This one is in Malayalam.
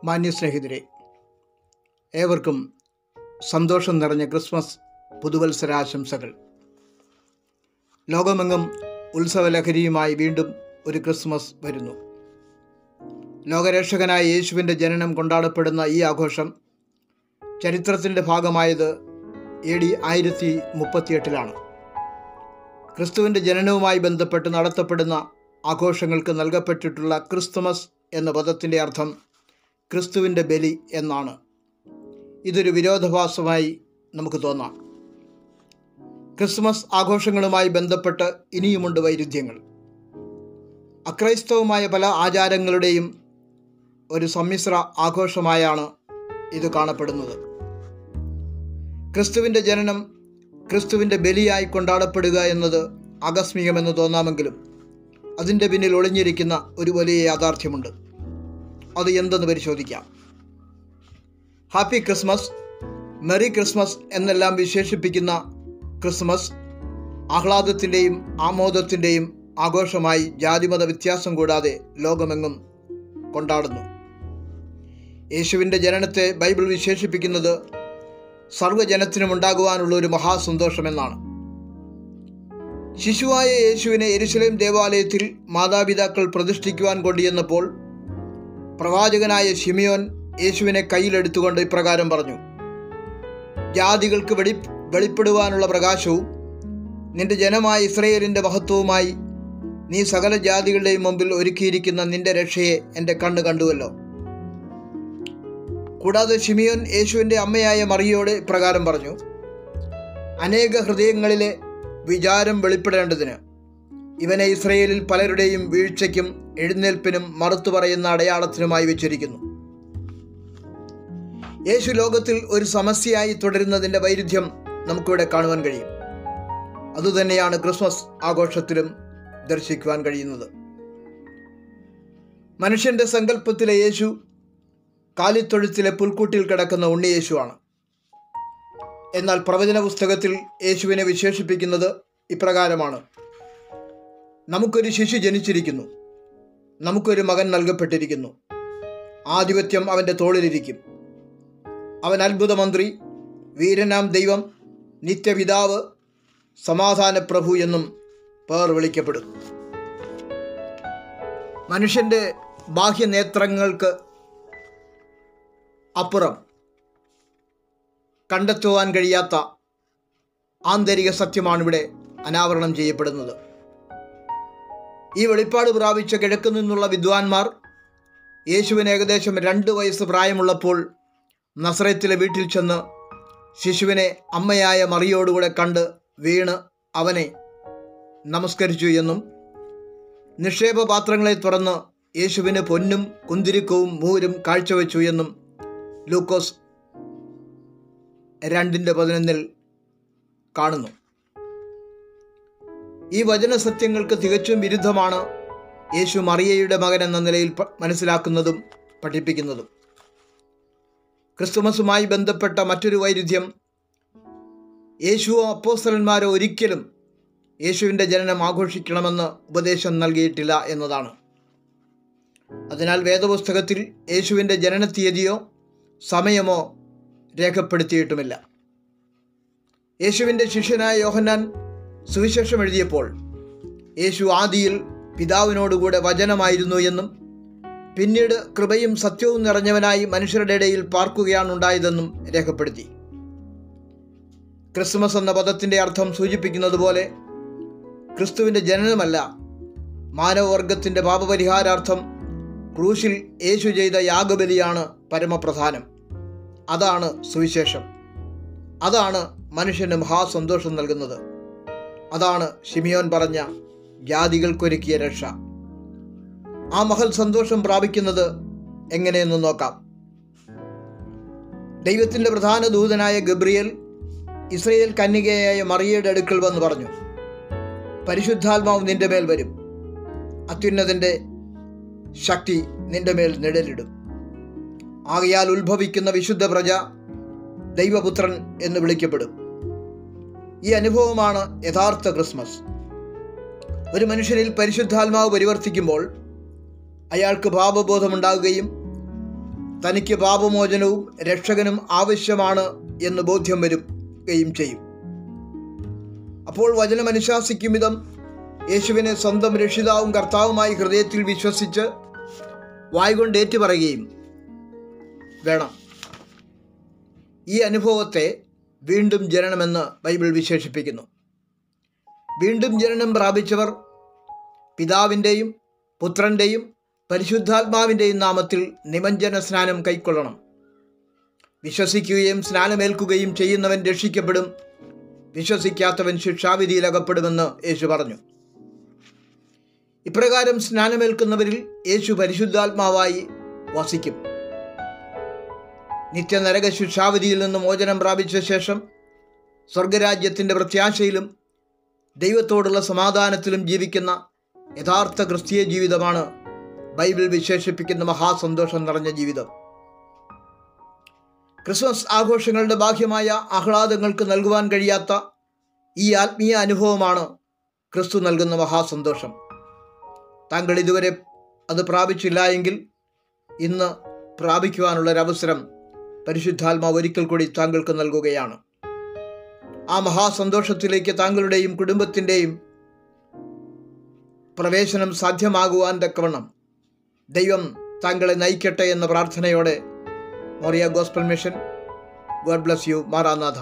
മാന്യസ്നേഹിതരെ, ഏവർക്കും സന്തോഷം നിറഞ്ഞ ക്രിസ്മസ് പുതുവത്സരാശംസകൾ. ലോകമെങ്ങും ഉത്സവലഹരിയുമായി വീണ്ടും ഒരു ക്രിസ്മസ് വരുന്നു. ലോകരക്ഷകനായ യേശുവിൻ്റെ ജനനം കൊണ്ടാടപ്പെടുന്ന ഈ ആഘോഷം ചരിത്രത്തിൻ്റെ ഭാഗമായത് AD 1038 ക്രിസ്തുവിൻ്റെ ജനനവുമായി ബന്ധപ്പെട്ട് നടത്തപ്പെടുന്ന ആഘോഷങ്ങൾക്ക് നൽകപ്പെട്ടിട്ടുള്ള ക്രിസ്തുമസ് എന്ന പദത്തിൻ്റെ അർത്ഥം ക്രിസ്തുവിൻ്റെ ബലി എന്നാണ്. ഇതൊരു വിരോധാഭാസമായി നമുക്ക് തോന്നാം. ക്രിസ്മസ് ആഘോഷങ്ങളുമായി ബന്ധപ്പെട്ട് ഇനിയുമുണ്ട് വൈരുദ്ധ്യങ്ങൾ. അക്രൈസ്തവമായ പല ആചാരങ്ങളുടെയും ഒരു സമ്മിശ്ര ആഘോഷമായാണ് ഇത് കാണപ്പെടുന്നത്. ക്രിസ്തുവിൻ്റെ ജനനം ക്രിസ്തുവിൻ്റെ ബലിയായി കൊണ്ടാടപ്പെടുക എന്നത് ആകസ്മികമെന്ന് തോന്നാമെങ്കിലും അതിൻ്റെ പിന്നിൽ ഒളിഞ്ഞിരിക്കുന്ന ഒരു വലിയ യാഥാർത്ഥ്യമുണ്ട്. അത് എന്തെന്ന് പരിശോധിക്കാം. ഹാപ്പി ക്രിസ്മസ്, മെറി ക്രിസ്മസ് എന്നെല്ലാം വിശേഷിപ്പിക്കുന്ന ക്രിസ്മസ് ആഹ്ലാദത്തിൻ്റെയും ആമോദത്തിൻ്റെയും ആഘോഷമായി ജാതിമത വ്യത്യാസം കൂടാതെ ലോകമെങ്ങും കൊണ്ടാടുന്നു. യേശുവിൻ്റെ ജനനത്തെ ബൈബിൾ വിശേഷിപ്പിക്കുന്നത് സർവ്വജനത്തിനും ഉണ്ടാകുവാനുള്ള ഒരു മഹാസന്തോഷമെന്നാണ്. ശിശുവായ യേശുവിനെ യെരുശലേം ദേവാലയത്തിൽ മാതാപിതാക്കൾ പ്രതിഷ്ഠിക്കുവാൻ കൊണ്ടുചെന്നപ്പോൾ പ്രവാചകനായ ശിമിയോൻ യേശുവിനെ കയ്യിലെടുത്തുകൊണ്ട് ഇപ്രകാരം പറഞ്ഞു: ജാതികൾക്ക് വെളിപ്പെടുവാനുള്ള പ്രകാശവും നിന്റെ ജനമായ ഇസ്രയേലിൻ്റെ മഹത്വവുമായി നീ സകല ജാതികളുടെയും മുമ്പിൽ ഒരുക്കിയിരിക്കുന്ന നിന്റെ രക്ഷയെ എൻ്റെ കണ്ണ് കണ്ടുവല്ലോ. കൂടാതെ ശിമിയോൻ യേശുവിൻ്റെ അമ്മയായ മറിയയോട് ഇപ്രകാരം പറഞ്ഞു: അനേക ഹൃദയങ്ങളിലെ വിചാരം വെളിപ്പെടേണ്ടതിന് ഇവനെ ഇസ്രയേലിൽ പലരുടെയും വീഴ്ചയ്ക്കും എഴുന്നേൽപ്പിനും മറുത്തു പറയുന്ന അടയാളത്തിനുമായി വെച്ചിരിക്കുന്നു. യേശു ലോകത്തിൽ ഒരു സമസ്യയായി തുടരുന്നതിൻ്റെ വൈരുദ്ധ്യം നമുക്കിവിടെ കാണുവാൻ കഴിയും. അതുതന്നെയാണ് ക്രിസ്മസ് ആഘോഷത്തിലും ദർശിക്കുവാൻ കഴിയുന്നത്. മനുഷ്യൻ്റെ സങ്കല്പത്തിലെ യേശു കാലിത്തൊഴുത്തിലെ പുൽക്കൂട്ടിൽ കിടക്കുന്ന ഉണ്ണിയേശുവാണ്. എന്നാൽ പ്രവചന പുസ്തകത്തിൽ യേശുവിനെ വിശേഷിപ്പിക്കുന്നത് ഇപ്രകാരമാണ്: നമുക്കൊരു ശിശു ജനിച്ചിരിക്കുന്നു, നമുക്കൊരു മകൻ നൽകപ്പെട്ടിരിക്കുന്നു, ആധിപത്യം അവൻ്റെ തോളിലിരിക്കും. അവൻ അത്ഭുതമന്ത്രി, വീരനാം ദൈവം, നിത്യപിതാവ്, സമാധാന പ്രഭു എന്നും പേർ വിളിക്കപ്പെടും. മനുഷ്യൻ്റെ ബാഹ്യനേത്രങ്ങൾക്ക് അപ്പുറം കണ്ടെത്തുവാൻ കഴിയാത്ത ആന്തരിക സത്യമാണിവിടെ അനാവരണം ചെയ്യപ്പെടുന്നത്. ഈ വെളിപ്പാട് പ്രാപിച്ച കിഴക്ക് നിന്നുള്ള വിദ്വാൻമാർ യേശുവിന് ഏകദേശം 2 വയസ്സ് പ്രായമുള്ളപ്പോൾ നസറേത്തിലെ വീട്ടിൽ ചെന്ന് ശിശുവിനെ അമ്മയായ മറിയോടുകൂടെ കണ്ട് വീണ് അവനെ നമസ്കരിച്ചു എന്നും നിക്ഷേപപാത്രങ്ങളെ തുറന്ന് യേശുവിന് പൊന്നും കുന്തിരിക്കവും മൂരും കാഴ്ചവെച്ചു എന്നും ലൂക്കോസ് 2:11 കാണുന്നു. ഈ വചനസത്യങ്ങൾക്ക് തികച്ചും വിരുദ്ധമാണ് യേശു മറിയയുടെ മകൻ എന്ന നിലയിൽ മനസ്സിലാക്കുന്നതും പഠിപ്പിക്കുന്നതും. ക്രിസ്തുമസുമായി ബന്ധപ്പെട്ട മറ്റൊരു വൈരുദ്ധ്യം, യേശുവോ അപ്പോസ്തലന്മാരോ ഒരിക്കലും യേശുവിൻ്റെ ജനനം ആഘോഷിക്കണമെന്ന് ഉപദേശം നൽകിയിട്ടില്ല എന്നതാണ്. അതിനാൽ വേദപുസ്തകത്തിൽ യേശുവിൻ്റെ ജനന തീയതിയോ സമയമോ രേഖപ്പെടുത്തിയിട്ടുമില്ല. യേശുവിൻ്റെ ശിഷ്യനായ യോഹന്നാൻ സുവിശേഷം എഴുതിയപ്പോൾ യേശു ആദിയിൽ പിതാവിനോടുകൂടെ വചനമായിരുന്നു എന്നും പിന്നീട് കൃപയും സത്യവും നിറഞ്ഞവനായി മനുഷ്യരുടെ ഇടയിൽ പാർക്കുകയാണുണ്ടായതെന്നും രേഖപ്പെടുത്തി. ക്രിസ്മസ് എന്ന പദത്തിൻ്റെ അർത്ഥം സൂചിപ്പിക്കുന്നത് പോലെ ക്രിസ്തുവിൻ്റെ ജനനമല്ല, മാനവവർഗത്തിൻ്റെ പാപപരിഹാരാർത്ഥം ക്രൂശിൽ യേശു ചെയ്ത യാഗബലിയാണ് പരമപ്രധാനം. അതാണ് സുവിശേഷം. അതാണ് മനുഷ്യന് മഹാസന്തോഷം നൽകുന്നത്. അതാണ് ശിമിയോൻ പറഞ്ഞ ജാതികൾക്കൊരുക്കിയ രക്ഷ. ആ മഹൽ സന്തോഷം പ്രാപിക്കുന്നത് എങ്ങനെയെന്ന് നോക്കാം. ദൈവത്തിൻ്റെ പ്രധാന ദൂതനായ ഗബ്രിയേൽ ഇസ്രയേൽ കന്യകയായ മറിയയുടെ അടുക്കൽ വന്ന് പറഞ്ഞു: പരിശുദ്ധാത്മാവ് നിന്റെ മേൽ വരും, അത്യുന്നതൻ്റെ ശക്തി നിന്റെ മേൽ നിഴലിടും. ആകയാൽ ഉത്ഭവിക്കുന്ന വിശുദ്ധ പ്രജ ദൈവപുത്രൻ എന്ന് വിളിക്കപ്പെടും. ഈ അനുഭവമാണ് യഥാർത്ഥ ക്രിസ്മസ്. ഒരു മനുഷ്യനിൽ പരിശുദ്ധാത്മാവ് പരിവർത്തിക്കുമ്പോൾ അയാൾക്ക് പാപബോധമുണ്ടാകുകയും തനിക്ക് പാപമോചനവും രക്ഷകനും ആവശ്യമാണ് എന്ന് ബോധ്യം വരികയും ചെയ്യും. അപ്പോൾ വചനം അനുശാസിക്കും വിധം യേശുവിനെ സ്വന്തം രക്ഷിതാവും കർത്താവുമായി ഹൃദയത്തിൽ വിശ്വസിച്ച് വായ്കൊണ്ട് ഏറ്റുപറയുകയും വേണം. ഈ അനുഭവത്തെ വീണ്ടും ജനനമെന്ന് ബൈബിൾ വിശേഷിപ്പിക്കുന്നു. വീണ്ടും ജനനം പ്രാപിച്ചവർ പിതാവിൻ്റെയും പുത്രൻ്റെയും പരിശുദ്ധാത്മാവിൻ്റെയും നാമത്തിൽ നിമഞ്ജന സ്നാനം കൈക്കൊള്ളണം. വിശ്വസിക്കുകയും സ്നാനമേൽക്കുകയും ചെയ്യുന്നവൻ രക്ഷിക്കപ്പെടും, വിശ്വസിക്കാത്തവൻ ശിക്ഷാവിധിയിൽ അകപ്പെടുമെന്ന് യേശു പറഞ്ഞു. ഇപ്രകാരം സ്നാനമേൽക്കുന്നവരിൽ യേശു പരിശുദ്ധാത്മാവായി വസിക്കും. നിത്യനരക ശിക്ഷാവിധിയിൽ നിന്ന് മോചനം പ്രാപിച്ച ശേഷം സ്വർഗരാജ്യത്തിൻ്റെ പ്രത്യാശയിലും ദൈവത്തോടുള്ള സമാധാനത്തിലും ജീവിക്കുന്ന യഥാർത്ഥ ക്രിസ്തീയ ജീവിതമാണ് ബൈബിൾ വിശേഷിപ്പിക്കുന്ന മഹാസന്തോഷം നിറഞ്ഞ ജീവിതം. ക്രിസ്മസ് ആഘോഷങ്ങളുടെ ബാഹ്യമായ ആഹ്ലാദങ്ങൾക്ക് നൽകുവാൻ കഴിയാത്ത ഈ ആത്മീയ അനുഭവമാണ് ക്രിസ്തു നൽകുന്ന മഹാസന്തോഷം. താങ്കൾ ഇതുവരെ അത് പ്രാപിച്ചില്ല എങ്കിൽ ഇന്ന് പ്രാപിക്കുവാനുള്ളൊരവസരം പരിശുദ്ധാത്മാവ് ഒരിക്കൽ കൂടി താങ്കൾക്ക് നൽകുകയാണ്. ആ മഹാസന്തോഷത്തിലേക്ക് താങ്കളുടെയും കുടുംബത്തിൻ്റെയും പ്രവേശനം സാധ്യമാകുവാൻ തക്കവണ്ണം ദൈവം താങ്കളെ നയിക്കട്ടെ എന്ന പ്രാർത്ഥനയോടെ Moriah gospel mission. God bless you. Maranatha.